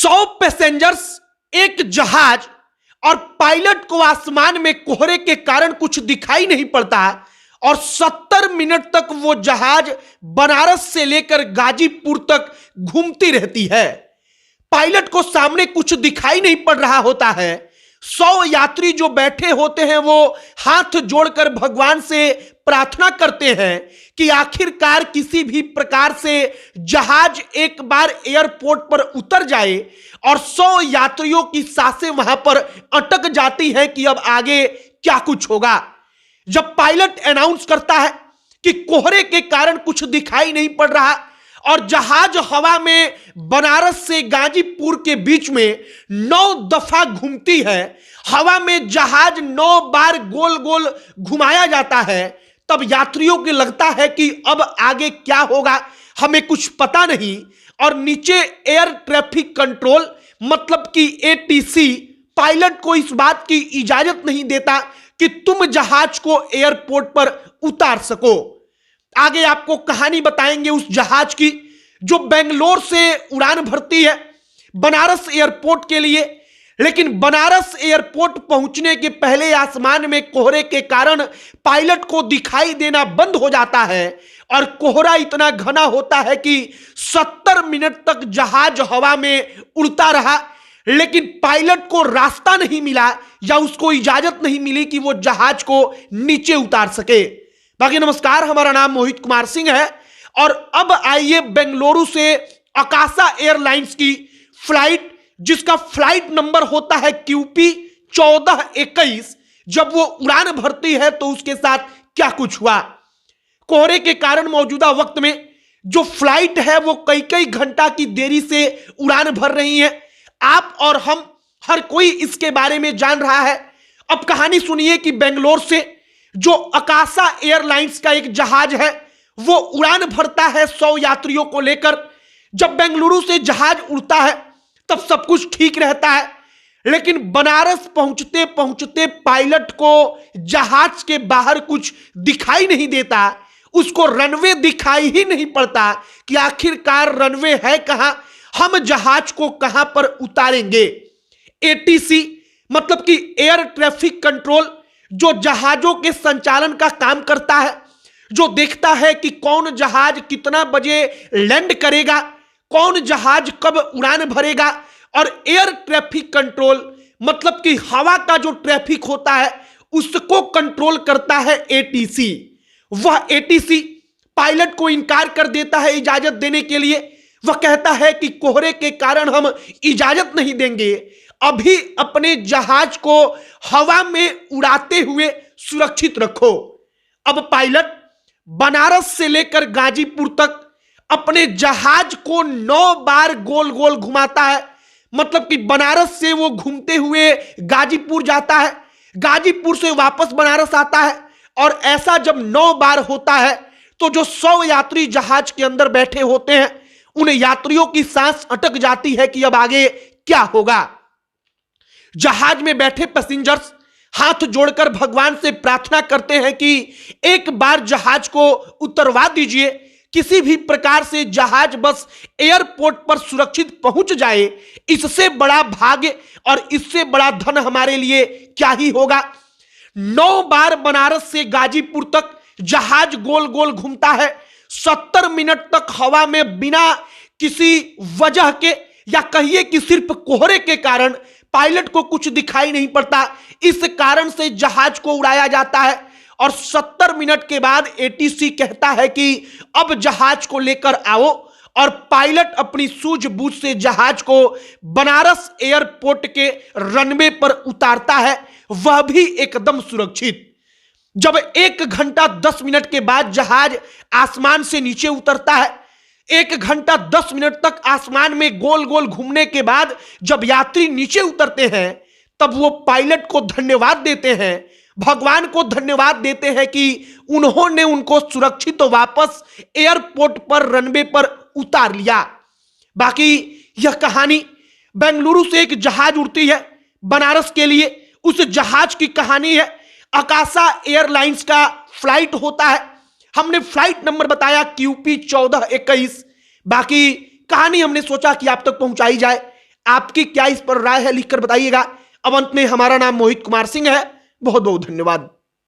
100 passengers, एक जहाज और पायलट को आसमान में कोहरे के कारण कुछ दिखाई नहीं पड़ता और 70 मिनट तक वो जहाज बनारस से लेकर गाजीपुर तक घूमती रहती है। पायलट को सामने कुछ दिखाई नहीं पड़ रहा होता है। 100 यात्री जो बैठे होते हैं वो हाथ जोड़कर भगवान से प्रार्थना करते हैं कि आखिरकार किसी भी प्रकार से जहाज एक बार एयरपोर्ट पर उतर जाए और 100 यात्रियों की सांसें वहां पर अटक जाती हैं कि अब आगे क्या कुछ होगा। जब पायलट अनाउंस करता है कि कोहरे के कारण कुछ दिखाई नहीं पड़ रहा और जहाज हवा में बनारस से गाजीपुर के बीच में 9 दफा घूमती है, हवा में जहाज 9 बार गोल गोल घुमाया जाता है, तब यात्रियों को लगता है कि अब आगे क्या होगा हमें कुछ पता नहीं। और नीचे एयर ट्रैफिक कंट्रोल मतलब कि एटीसी पायलट को इस बात की इजाजत नहीं देता कि तुम जहाज को एयरपोर्ट पर उतार सको। आगे आपको कहानी बताएंगे उस जहाज की जो बेंगलोर से उड़ान भरती है बनारस एयरपोर्ट के लिए, लेकिन बनारस एयरपोर्ट पहुंचने के पहले आसमान में कोहरे के कारण पायलट को दिखाई देना बंद हो जाता है और कोहरा इतना घना होता है कि 70 मिनट तक जहाज हवा में उड़ता रहा, लेकिन पायलट को रास्ता नहीं मिला या उसको इजाजत नहीं मिली कि वो जहाज को नीचे उतार सके। बाकी नमस्कार, हमारा नाम मोहित कुमार सिंह है और अब आइए बेंगलुरु से आकाशा एयरलाइंस की फ्लाइट जिसका फ्लाइट नंबर होता है QP 1421, जब वो उड़ान भरती है तो उसके साथ क्या कुछ हुआ। कोहरे के कारण मौजूदा वक्त में जो फ्लाइट है वो कई कई घंटा की देरी से उड़ान भर रही है। आप और हम हर कोई इसके बारे में जान रहा है। अब कहानी सुनिए कि बेंगलोर से जो आकाशा एयरलाइंस का एक जहाज है वो उड़ान भरता है 100 यात्रियों को लेकर। जब बेंगलुरु से जहाज उड़ता है तब सब कुछ ठीक रहता है, लेकिन बनारस पहुंचते पहुंचते पायलट को जहाज के बाहर कुछ दिखाई नहीं देता, उसको रनवे दिखाई ही नहीं पड़ता कि आखिरकार रनवे है कहां, हम जहाज को कहां पर उतारेंगे। एटीसी मतलब कि एयर ट्रैफिक कंट्रोल जो जहाजों के संचालन का काम करता है, जो देखता है कि कौन जहाज कितना बजे लैंड करेगा, कौन जहाज कब उड़ान भरेगा, और एयर ट्रैफिक कंट्रोल मतलब कि हवा का जो ट्रैफिक होता है उसको कंट्रोल करता है एटीसी। वह एटीसी पायलट को इनकार कर देता है इजाजत देने के लिए। वह कहता है कि कोहरे के कारण हम इजाजत नहीं देंगे, अभी अपने जहाज को हवा में उड़ाते हुए सुरक्षित रखो। अब पायलट बनारस से लेकर गाजीपुर तक अपने जहाज को 9 बार गोल गोल घुमाता है, मतलब कि बनारस से वो घूमते हुए गाजीपुर जाता है, गाजीपुर से वापस बनारस आता है। और ऐसा जब 9 बार होता है तो जो 100 यात्री जहाज के अंदर बैठे होते हैं उन यात्रियों की सांस अटक जाती है कि अब आगे क्या होगा। जहाज में बैठे पैसेंजर्स हाथ जोड़कर भगवान से प्रार्थना करते हैं कि एक बार जहाज को उतरवा दीजिए, किसी भी प्रकार से जहाज बस एयरपोर्ट पर सुरक्षित पहुंच जाए, इससे बड़ा भाग्य और इससे बड़ा धन हमारे लिए क्या ही होगा। 9 बार बनारस से गाजीपुर तक जहाज गोल गोल घूमता है, 70 मिनट तक हवा में बिना किसी वजह के या कहिए कि सिर्फ कोहरे के कारण पायलट को कुछ दिखाई नहीं पड़ता, इस कारण से जहाज को उड़ाया जाता है। और 70 मिनट के बाद एटीसी कहता है कि अब जहाज को लेकर आओ, और पायलट अपनी सूझबूझ से जहाज को बनारस एयरपोर्ट के रनवे पर उतारता है, वह भी एकदम सुरक्षित। जब 1 घंटा 10 मिनट के बाद जहाज आसमान से नीचे उतरता है, 1 घंटा 10 मिनट तक आसमान में गोल गोल घूमने के बाद जब यात्री नीचे उतरते हैं तब वो पायलट को धन्यवाद देते हैं, भगवान को धन्यवाद देते हैं कि उन्होंने उनको सुरक्षित वापस एयरपोर्ट पर रनवे पर उतार लिया। बाकी यह कहानी बेंगलुरु से एक जहाज उड़ती है बनारस के लिए, उस जहाज की कहानी है। आकाशा एयरलाइंस का फ्लाइट होता है, हमने फ्लाइट नंबर बताया QP 1421। बाकी कहानी हमने सोचा कि आप तक पहुंचाई जाए। आपकी क्या इस पर राय है लिखकर बताइएगा। अब अंत में हमारा नाम मोहित कुमार सिंह है। बहुत बहुत धन्यवाद।